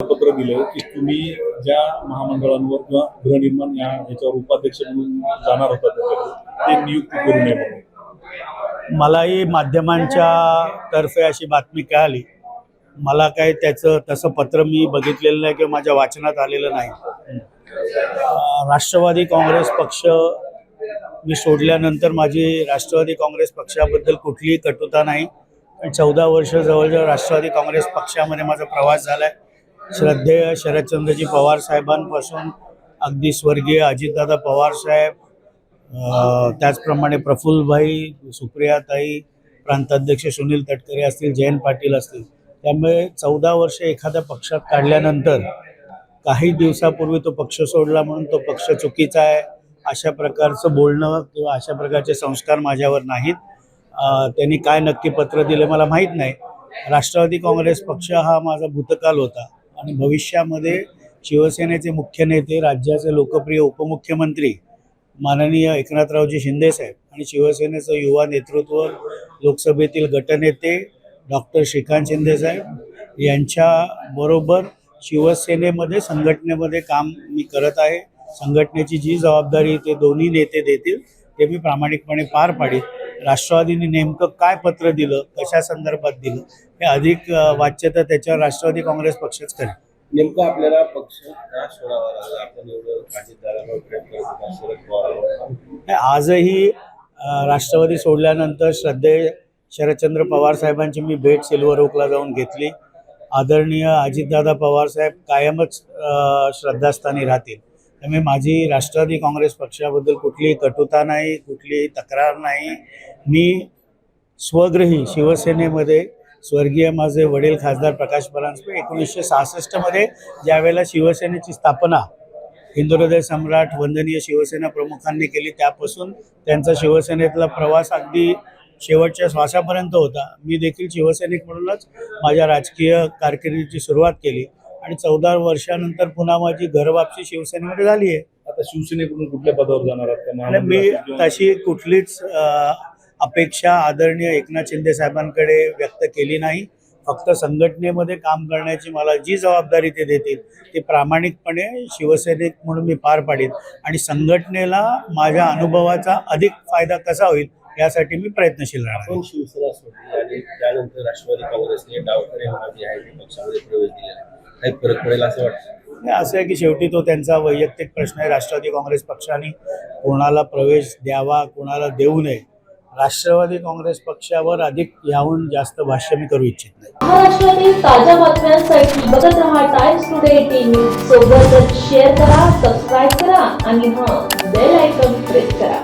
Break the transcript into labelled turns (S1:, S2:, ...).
S1: पत्र दिलं की तुम्ही ज्या महामंडळांवर किंवा गृहनिर्माण याच्यावर उपाध्यक्ष म्हणून जाणार होता त्याच्याकडे ते नियुक्ती करू नये म्हणून
S2: मलाही माध्यमांच्या तर्फे अशी बातमी कळाली. मला काय त्याचं तसं पत्र मी बघितलेलं नाही किंवा माझ्या वाचनात आलेलं नाही. राष्ट्रवादी काँग्रेस पक्ष मी सोडल्यानंतर माझी राष्ट्रवादी काँग्रेस पक्षाबद्दल कुठलीही कटुता नाही. 14 वर्ष जवळजवळ राष्ट्रवादी काँग्रेस पक्षामध्ये माझा प्रवास झाला आहे. श्रद्धेय शरदचंद्रजी पवार साहेबांपासून अगदी स्वर्गीय अजितदादा पवार साहेब, त्याचप्रमाणे प्रफुल्लभाई, सुप्रियाताई, प्रांताध्यक्ष सुनील तटकरे असतील, जयंत पाटील असतील. त्यामुळे 14 वर्ष एखाद्या पक्षात काढल्यानंतर काही दिवसापूर्वी तो पक्ष सोडला म्हणून तो पक्ष चुकीचा आहे अशा प्रकारचं बोलणं किंवा अशा प्रकारचे संस्कार माझ्यावर नाहीत. त्यांनी काय नक्की पत्र दिले मला माहीत नाही. राष्ट्रवादी काँग्रेस पक्ष हा माझा भूतकाल होता आणि भविष्यामध्ये शिवसेनेचे मुख्य नेते, राज्याचे लोकप्रिय उपमुख्यमंत्री माननीय एकनाथरावजी शिंदेसाहेब आणि शिवसेनेचं युवा नेतृत्व, लोकसभेतील गटनेते डॉक्टर श्रीकांत शिंदेसाहेब यांच्याबरोबर शिवसेनेमध्ये संघटनेमध्ये काम मी करत आहे. संघटनेची जी जबाबदारी ते दोन्ही नेते देतील ते मी प्रामाणिकपणे पार पाडीन. राष्ट्रवादीने नेमकं काय पत्र दिलं, कशा संदर्भात दिलं हे अधिक वाच्यता त्याच्यावर राष्ट्रवादी काँग्रेस पक्षच करेल.
S3: नेमकं आपल्याला पक्ष का सोडावा लागला? आपण एवढं अजितदादांवर प्रेम करत होता, शरद पवार
S2: आजही राष्ट्रवादी सोडल्यानंतर श्रद्धेय शरदचंद्र पवार साहेबांची मी भेट सिल्वर ओकला जाऊन घेतली. आदरणीय अजितदादा पवार साहेब कायमच श्रद्धास्थानी राहतील. त्यामुळे माझी राष्ट्रवादी काँग्रेस पक्षाबद्दल कुठलीही कटुता नाही, कुठलीही तक्रार नाही. मी स्वगृही शिवसेनेमध्ये स्वर्गीय माझे वडील खासदार प्रकाश परांजपे 1966 ज्यावेळेला शिवसेनेची स्थापना हिंदुहृदय सम्राट वंदनीय शिवसेना प्रमुखांनी केली त्यापासून त्यांचा शिवसेनेतला प्रवास अगदी शेवटच्या श्वासापर्यंत होता. मी देखील शिवसैनिक म्हणूनच माझ्या राजकीय कारकिर्दीची सुरुवात केली आणि 14 वर्षानंतर पुन्हा माझी घरवापसी शिवसेनेमध्ये झाली आहे.
S1: आता शिवसेनेकडून कुठल्या पदावर जाणार आहात?
S2: मी तशी कुठलीच अपेक्षा आदरणीय एकनाथ शिंदे साहेबांकडे व्यक्त केली नाही. फक्त संघटनेमध्ये काम करण्याची मला जी जबाबदारी ते देतील ती प्रामाणिकपणे शिवसैनिक म्हणून मी पार पाडीन आणि संघटनेला माझ्या अनुभवाचा अधिक फायदा कसा होईल यासाठी मी प्रयत्नशील राहणार.
S3: आपण शिवसेना सोडली आणि त्यानंतर राष्ट्रवादी काँग्रेसने डावखरे जे आहे ते पक्षामध्ये प्रवेश दिलेला, काही फरक पडेल असं वाटतं?
S2: असं आहे की शेवटी तो त्यांचा वैयक्तिक प्रश्न आहे. राष्ट्रवादी काँग्रेस पक्षाने कोणाला प्रवेश द्यावा, कोणाला देऊ नये, राष्ट्रवादी काँग्रेस पक्षावर अधिक याहून जास्त भाष्य मी करू इच्छित नाही.
S4: महाराष्ट्रातील ताज्या बातम्यांसाठी बघत रहा टाइम्स टुडे टीव्ही. सोबतच शेअर करा, सबस्क्राईब करा आणि बेल आयकॉन प्रेस करा.